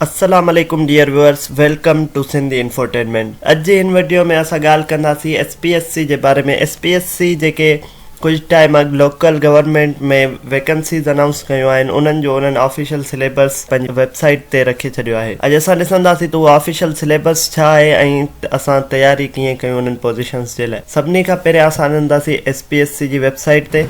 अस्सलाम वालेकुम dear viewers, welcome to Sindhi infotainment. अॼु जी हिन वीडियो में असां ॻाल्हि कंदासीं SPSC जे बारे में। SPSC जेके कुछ टाइम अॻु लोकल गवर्नमेंट में वैकेंसीज़ अनाउंस कयूं आहिनि, उन्हनि जो उन्हनि ऑफिशियल सिलेबस पंहिंजी वेबसाइट ते रखी छॾियो आहे। अॼु असां ॾिसंदासीं त उहो ऑफिशियल सिलेबस छा आहे ऐं असां तयारी कीअं कयूं उन्हनि पोज़ीशन्स जे लाइ। सभिनी खां पहिरियां असां ईंदासीं SPSC जी वेबसाइट ते।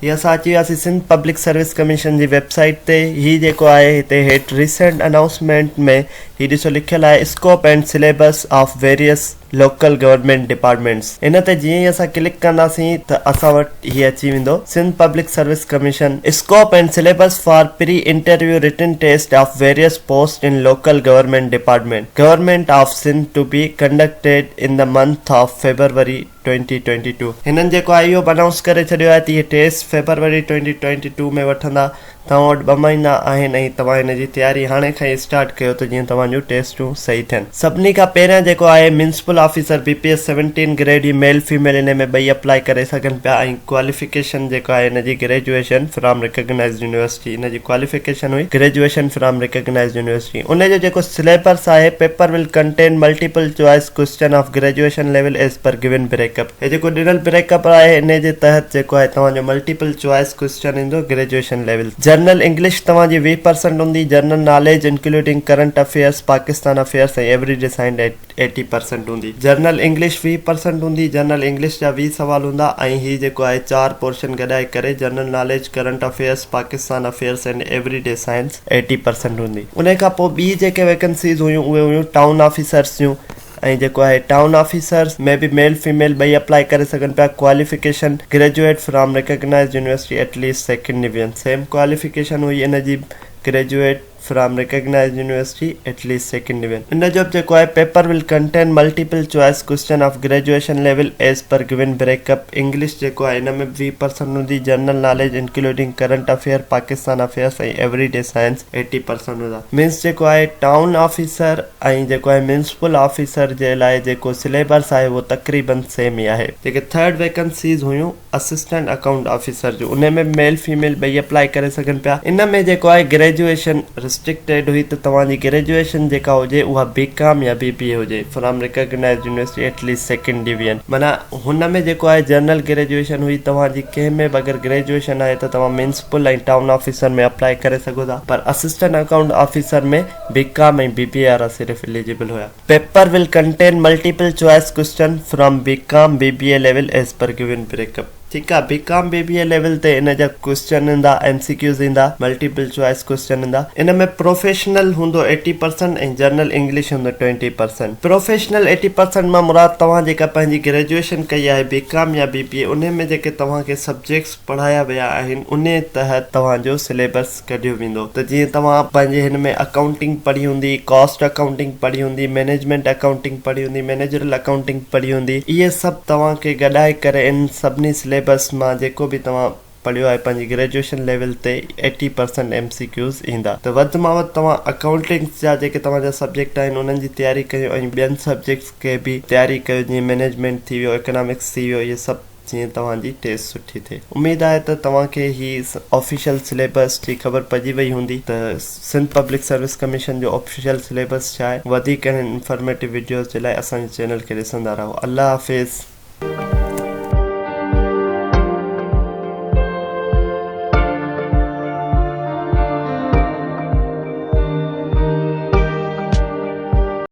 ये असां अची वियासीं सिंध पब्लिक सर्विस कमीशन जी वेबसाइट ते। ही जेको आहे हिते हेठि रिसेंट अनाउंसमेंट में ही ॾिसो लिखियल आहे scope and syllabus of various local government departments. इन ते जीअं ई असां क्लिक कंदासीं त असां वटि हीअ अची वेंदो Sindh public service commission scope and syllabus for pre interview written test of various post in local government department government of Sindh to be conducted in the month of February 2022। हिननि जेको आहे इहो अनाउंस करे छॾियो आहे त इहे टेस्ट फेब्रुअरी 2022 में वठंदा। तव्हां वटि 2 महीना आहिनि ऐं तव्हां हिन जी तयारी हाणे खां ई स्टार्ट कयो त जीअं तव्हांजूं टेस्टूं सही थियनि। सभिनी खां पहिरियां जेको आहे म्यूनिसिपल ऑफिसर BPS 17 ग्रेड ही मेल फीमेल इन में ॿई अप्लाई करे सघनि पिया ऐं क्वालिफिकेशन जेको आहे हिन जी ग्रेजुएशन फ्रॉम रिकॉग्नाइज्ड यूनिवर्सिटी। हिन जी क्वालिफिकेशन हुई ग्रेजुएशन फ्रॉम रिकॉग्नाइज्ड यूनिवर्सिटी। उन जो जेको सिलेबस आहे paper will contain multiple choice question of graduation level as per given breakup. हे जेको ॾिनल ब्रेकअप आहे इन जे तहत जेको आहे तव्हांजो मल्टीपल चॉइस क्वेश्चन ईंदो ग्रेजुएशन लेवल। जनरल इंग्लिश तव्हांजी 20% हूंदी। General knowledge including current affairs Pakistan affairs ऐं एवरीडे साइंस 80% हूंदी। जनरल इंग्लिश 20% हूंदी। जनरल इंग्लिश जा 20 सवाल हूंदा ऐं ही जेको आहे 4 पोर्शन गॾाए करे general knowledge current affairs Pakistan affairs and everyday science 80% हूंदी। उन खां पोइ ॿी जेके वैकेंसीज़ हुयूं उहे हुयूं टाउन ऑफिसर्स जूं ऐं जेको आहे टाउन ऑफिसर्स में बि मेल फीमेल ॿई अप्लाई करे सघनि पिया। Qualification graduate from recognised university at least second division. Same qualification हुई इन जी graduate from recognised university at least second division. इन जो जेको आहे paper will contain multiple choice question of graduation level as per given breakup. English जेको आहे इन में 20% हूंदी। General knowledge including current affair Pakistan affairs ऐं एवरीडे साइंस 80% हूंदा। मीन्स जेको आहे टाउन ऑफिसर ऐं जेको आहे म्यूनिसिपल ऑफिसर जे लाइ जेको सिलेबस आहे उहो तक़रीबन सेम ई आहे। जेके थर्ड वैकेंसीज़ हुयूं असिस्टेंट अकाउंट ऑफिसर जो उन में मेल फीमेल ॿई अप्लाई करे सघनि पिया। इन में जेको आहे ग्रेजुएशन रिस्ट्रिक्टेड हुई त तव्हांजी ग्रेजुएशन जेका हुजे उहा BCom या BBA हुजे from recognised university at least second division. माना हुन में जेको आहे जनरल ग्रेजुएशन हुई। तव्हांजी कंहिं में बि अगरि ग्रेजुएशन आहे त तव्हां म्यूनिसिपल ऐं टाउन ऑफिसर में अप्लाई करे सघो था, पर असिस्टेंट अकाउंट ऑफिसर में BCom ऐं BBA वारा सिर्फ़ु एलिजिबल हुया। Paper will contain multiple choice question from BCom BBA level as per given breakup. ठीकु आहे। BCom BBA लेवल ते इन जा क्वेश्चन ईंदा, MCQs ईंदा, मल्टीपल चॉइस क्वेश्चन ईंदा। इन में प्रोफेशनल हूंदो 80% ऐं जनरल इंग्लिश हूंदो 20%। प्रोफेशनल 80% मां मुराद तव्हां जेका पंहिंजी ग्रेजुएशन कई आहे BCom या BBA उन में जेके तव्हांखे सब्जेक्ट्स पढ़ाया विया आहिनि उन तहत तव्हांजो सिलेबस कढियो वेंदो। त जीअं तव्हां पंहिंजे हिन में अकाउंटिंग पढ़ी हूंदी, कॉस्ट अकाउंटिंग पढ़ी हूंदी, मैनेजमेंट अकाउंटिंग पढ़ी हूंदी, मैनेजरल अकाउंटिंग पढ़ी हूंदी, इहे सभु तव्हांखे गॾाए करे इन सभिनी सिलेबस मां जेको बि तव्हां पढ़ियो आहे पंहिंजी ग्रेजुएशन लेवल ते 80% MCQs ईंदा। त वधि मां वधि तव्हां अकाउंटिंग जा जेके तव्हांजा सब्जेक्ट आहिनि उन्हनि जी तयारी कयो ऐं ॿियनि सब्जेक्ट्स खे बि तयारी कयो जीअं मैनेजमेंट थी वियो, इकोनॉमिक्स थी वियो, इहे सभु जीअं तव्हांजी टेस्ट सुठी थिए। उमेदु आहे त तव्हांखे ही ऑफिशियल सिलेबस जी ख़बर पइजी वई हूंदी त सिंध पब्लिक सर्विस कमीशन जो ऑफिशियल सिलेबस छा आहे। वधीक इंफॉर्मेटिव वीडियोज़ जे लाइ असांजे चैनल खे ॾिसंदा रहो। अल्लाह हाफ़िज़।